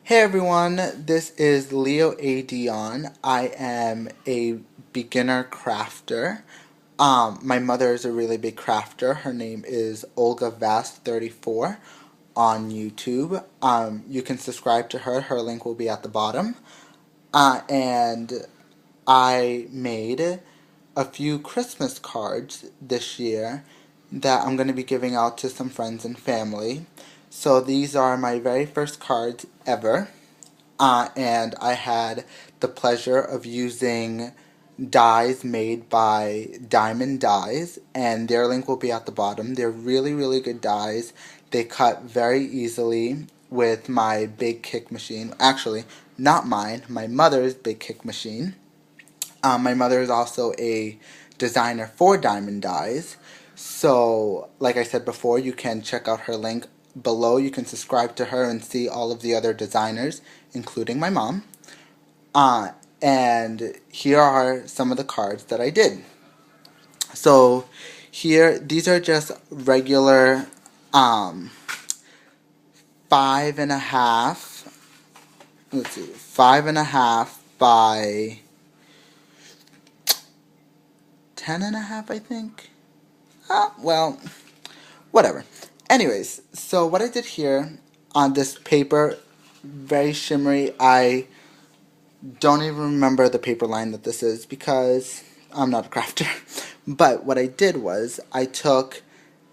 Hey everyone, this is LeoADion. I am a beginner crafter. My mother is a really big crafter. Her name is Olga Vast34 on YouTube. You can subscribe to her. Her link will be at the bottom. And I made a few Christmas cards this year that I'm going to be giving out to some friends and family. So these are my very first cards ever. And I had the pleasure of using dies made by Diemond Dies, and their link will be at the bottom. They're really, really good dies. They cut very easily with my big kick machine. Actually, not mine, my mother's big kick machine. My mother is also a designer for Diemond Dies. So, like I said before, you can check out her link below. You can subscribe to her and see all of the other designers, including my mom. Uh, and here are some of the cards that I did. So, here, these are just regular 5.5, let's see, 5.5 by 10.5, I think. Well, whatever. Anyways, so what I did here on this paper, very shimmery. I don't even remember the paper line that this is because I'm not a crafter. But what I did was I took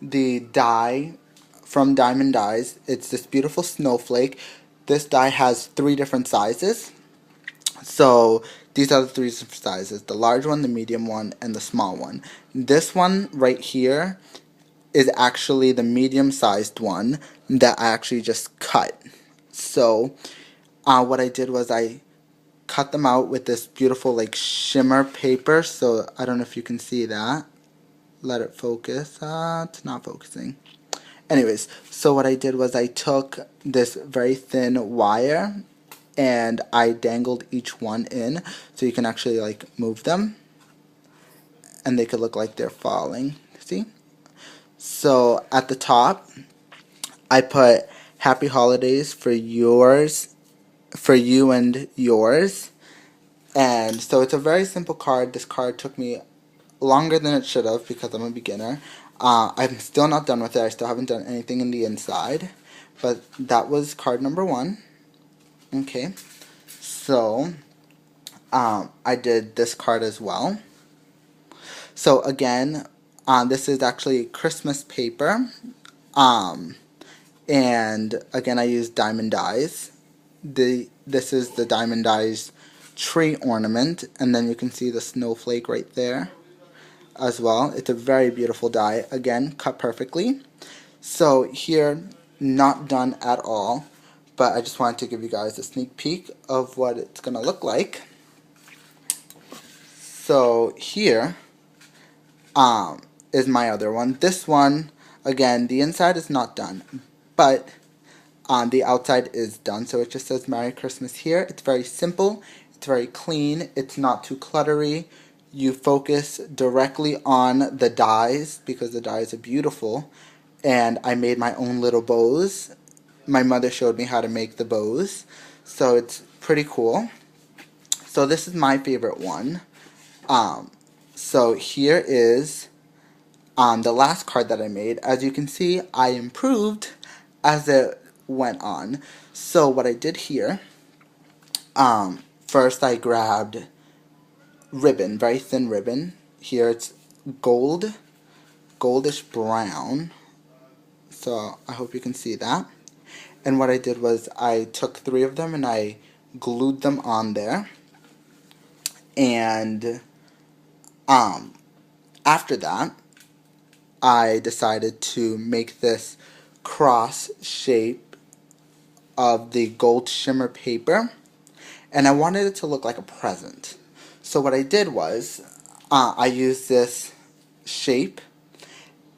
the die from Diemond Dies. It's this beautiful snowflake. This die has 3 different sizes. So these are the 3 different sizes: the large one, the medium one, and the small one. This one right here is actually the medium-sized one that I actually just cut. So what I did was I cut them out with this beautiful like shimmer paper. So I don't know if you can see that. Let it focus. It's not focusing. Anyways, so what I did was I took this very thin wire and I dangled each one in so you can actually like move them and they could look like they're falling. See? So at the top, I put happy holidays for yours, for you and yours. And so it's a very simple card. This card took me longer than it should have because I'm a beginner. I'm still not done with it. I still haven't done anything in the inside. But that was card number 1. Okay. So I did this card as well. So again, this is actually Christmas paper. And again, I used Diemond Dies. This is the Diemond Dies tree ornament, and then you can see the snowflake right there as well. It's a very beautiful die. Again, cut perfectly. So here, not done at all, but I just wanted to give you guys a sneak peek of what it's going to look like. So here is my other one. This one, again, the inside is not done, but the outside is done. So it just says Merry Christmas here. It's very simple. It's very clean. It's not too cluttery. You focus directly on the dies because the dies are beautiful. And I made my own little bows. My mother showed me how to make the bows. So it's pretty cool. So this is my favorite one. So here is the last card that I made. As you can see, I improved as it went on. So what I did here, first I grabbed ribbon, very thin ribbon. Here it's gold, goldish brown. So I hope you can see that. And what I did was I took 3 of them and I glued them on there. And after that, I decided to make this cross shape of the gold shimmer paper, and I wanted it to look like a present. So what I did was I used this shape,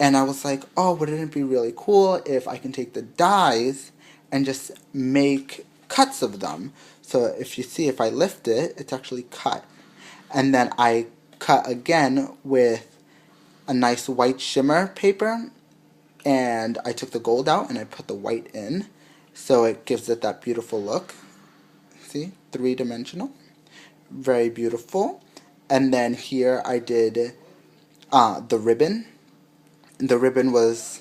and I was like, oh, wouldn't it be really cool if I can take the dies and just make cuts of them. So if you see, if I lift it, it's actually cut. And then I cut again with a nice white shimmer paper, and I took the gold out and I put the white in, so it gives it that beautiful look. See, three-dimensional, very beautiful. And then here I did the ribbon. The ribbon was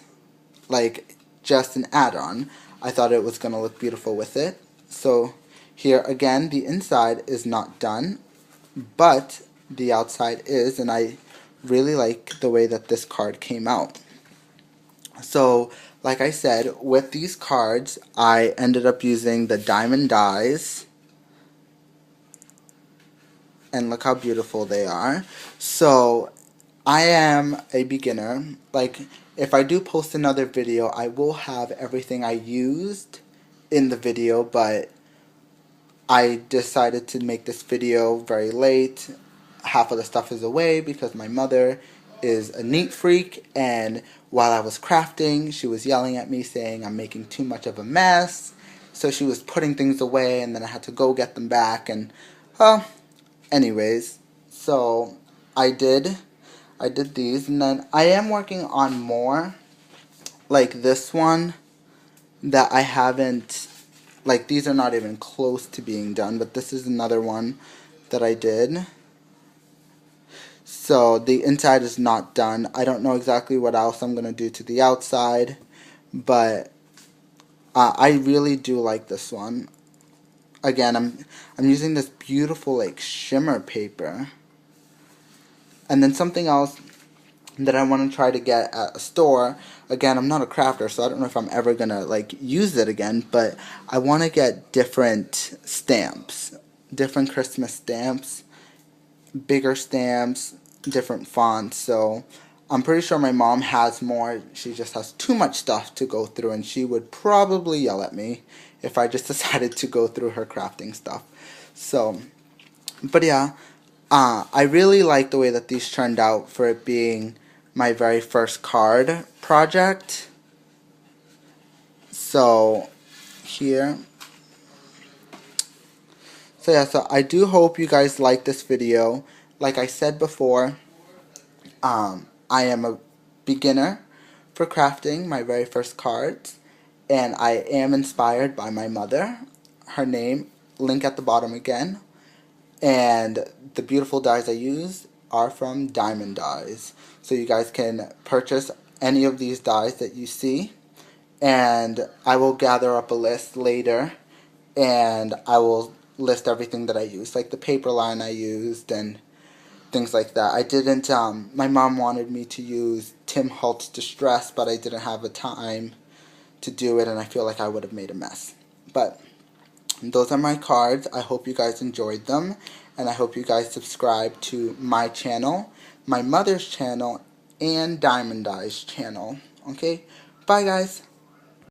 like just an add-on. I thought it was going to look beautiful with it. So here again, the inside is not done, but the outside is, and I really like the way that this card came out. So like I said, with these cards I ended up using the Diemond Dies, and look how beautiful they are. So I am a beginner. Like, if I do post another video, I will have everything I used in the video, but I decided to make this video very late. Half of the stuff is away because my mother is a neat freak, and while I was crafting, she was yelling at me saying I'm making too much of a mess. So she was putting things away, and then I had to go get them back, and anyways, so I did these, and then I am working on more, like this one that I haven't, like these are not even close to being done, but this is another one that I did. So the inside is not done. I don't know exactly what else I'm going to do to the outside, but I really do like this one. Again, I'm using this beautiful like shimmer paper. And then something else that I want to try to get at a store. Again, I'm not a crafter, so I don't know if I'm ever going to like use it again, but I want to get different stamps, different Christmas stamps, bigger stamps, different fonts. So I'm pretty sure my mom has more. She just has too much stuff to go through, and she would probably yell at me if I just decided to go through her crafting stuff. So, but yeah, I really like the way that these turned out for it being my very first card project. So here, so yeah, so I do hope you guys like this video. Like I said before, I am a beginner for crafting my very first cards, and I am inspired by my mother. Her name, link at the bottom again, and the beautiful dies I use are from Diemond Dies. So you guys can purchase any of these dies that you see, and I will gather up a list later, and I will list everything that I used, like the paper line I used and things like that. I didn't, my mom wanted me to use Tim Holtz Distress, but I didn't have the time to do it, and I feel like I would have made a mess. But those are my cards. I hope you guys enjoyed them, and I hope you guys subscribe to my channel, my mother's channel, and Diemond Dies channel. Okay? Bye, guys.